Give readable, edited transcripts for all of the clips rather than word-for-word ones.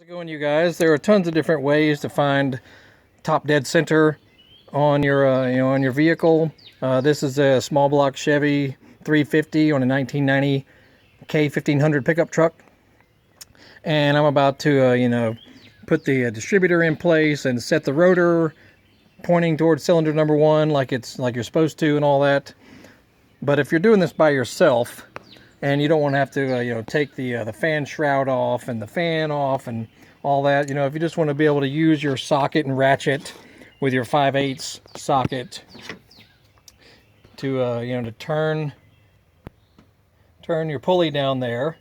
it going, you guys? There are tons of different ways to find Top Dead Center on your on your vehicle. This is a small block Chevy 350 on a 1990 K1500 pickup truck, and I'm about to put the distributor in place and set the rotor pointing towards cylinder number 1 like you're supposed to and all that. But if you're doing this by yourself and you don't want to have to take the fan shroud off and the fan off and all that, if you just want to be able to use your socket and ratchet with your 5/8 socket to to turn your pulley down there,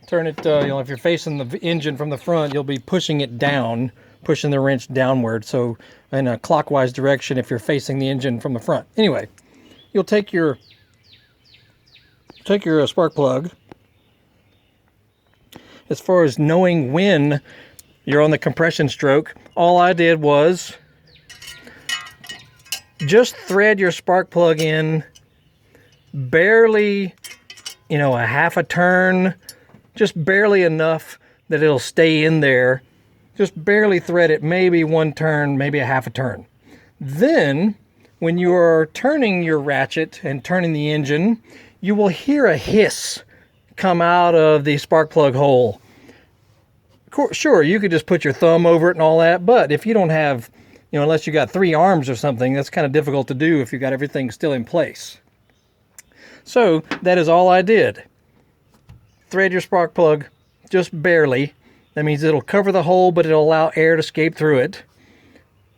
turn it, if you're facing the engine from the front, you'll be pushing it down, pushing the wrench downward, so in a clockwise direction if you're facing the engine from the front. Anyway, you'll take your spark plug. As far as knowing when you're on the compression stroke, all I did was just thread your spark plug in barely, a half a turn, just barely enough that it'll stay in there. Just barely thread it, maybe one turn, maybe a half a turn. Then, when you're turning your ratchet and turning the engine, you will hear a hiss come out of the spark plug hole. Sure, you could just put your thumb over it and all that, but if you don't have, unless you got 3 arms or something, that's kind of difficult to do if you got everything still in place. So that is all I did. Thread your spark plug just barely. That means it'll cover the hole, but it'll allow air to escape through it.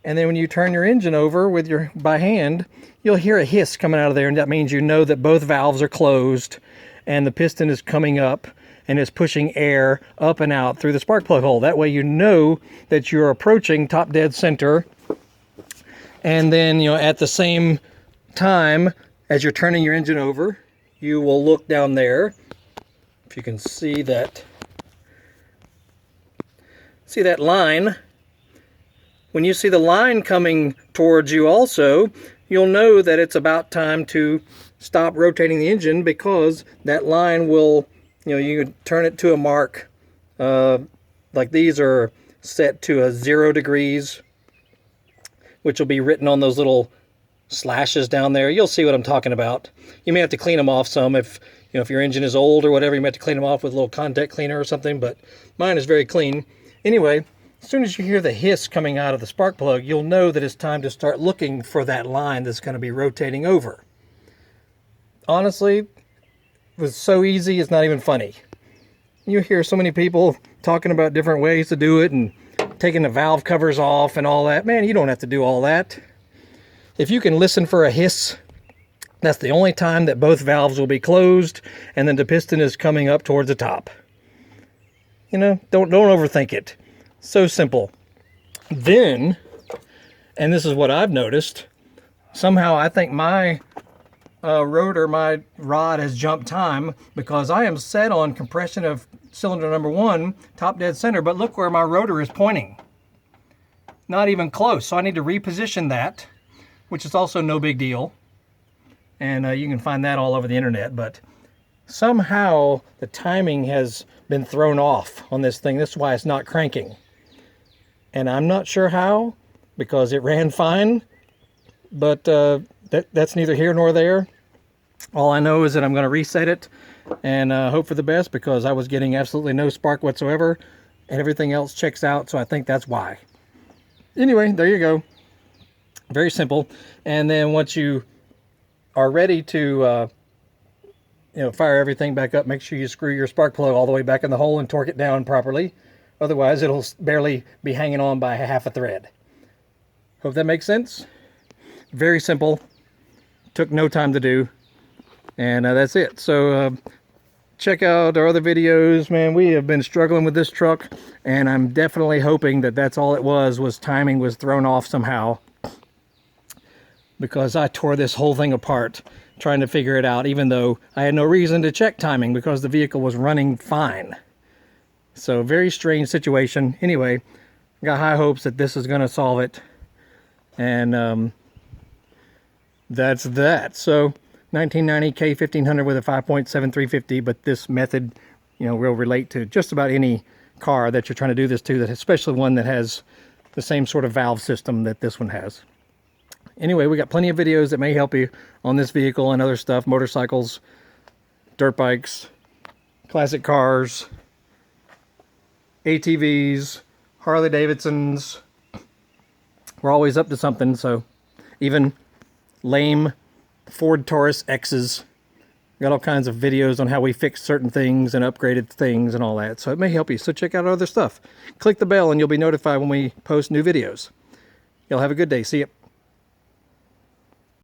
And then when you turn your engine over by hand, you'll hear a hiss coming out of there, and that means you know that both valves are closed and the piston is coming up and is pushing air up and out through the spark plug hole. That way you know that you're approaching Top Dead Center. And then, at the same time as you're turning your engine over, you will look down there. If you can see that line. When you see the line coming towards you also, you'll know that it's about time to stop rotating the engine, because that line will, you can turn it to a mark. Like these are set to 0 degrees, which will be written on those little slashes down there. You'll see what I'm talking about. You may have to clean them off some if your engine is old or whatever. You may have to clean them off with a little contact cleaner or something, but mine is very clean. Anyway, as soon as you hear the hiss coming out of the spark plug, you'll know that it's time to start looking for that line that's going to be rotating over. Honestly, it was so easy, it's not even funny. You hear so many people talking about different ways to do it and taking the valve covers off and all that. Man, you don't have to do all that. If you can listen for a hiss, that's the only time that both valves will be closed and then the piston is coming up towards the top. Don't overthink it. So simple. Then, and this is what I've noticed, somehow I think my rotor, my rod has jumped time, because I am set on compression of cylinder number 1, Top Dead Center, but look where my rotor is pointing. Not even close, so I need to reposition that, which is also no big deal. And you can find that all over the internet, but somehow the timing has been thrown off on this thing. That's why it's not cranking. And I'm not sure how, because it ran fine, but that's neither here nor there. All I know is that I'm going to reset it and hope for the best, because I was getting absolutely no spark whatsoever and everything else checks out, so I think that's why. Anyway, there you go. Very simple. And then once you are ready to fire everything back up, make sure you screw your spark plug all the way back in the hole and torque it down properly. Otherwise, it'll barely be hanging on by half a thread. Hope that makes sense. Very simple. Took no time to do. And that's it. So check out our other videos. Man, we have been struggling with this truck, and I'm definitely hoping that that's all it was timing was thrown off somehow, because I tore this whole thing apart trying to figure it out, even though I had no reason to check timing because the vehicle was running fine. So very strange situation. Anyway, I got high hopes that this is going to solve it. And that's that. So 1990 K1500 with a 5.7350, but this method, will relate to just about any car that you're trying to do this to, that especially one that has the same sort of valve system that this one has. Anyway, we got plenty of videos that may help you on this vehicle and other stuff, motorcycles, dirt bikes, classic cars, ATVs, Harley Davidsons. We're always up to something, so even lame Ford Taurus X's. Got all kinds of videos on how we fix certain things and upgraded things and all that, so it may help you. So check out other stuff. Click the bell and you'll be notified when we post new videos. Y'all have a good day. See ya.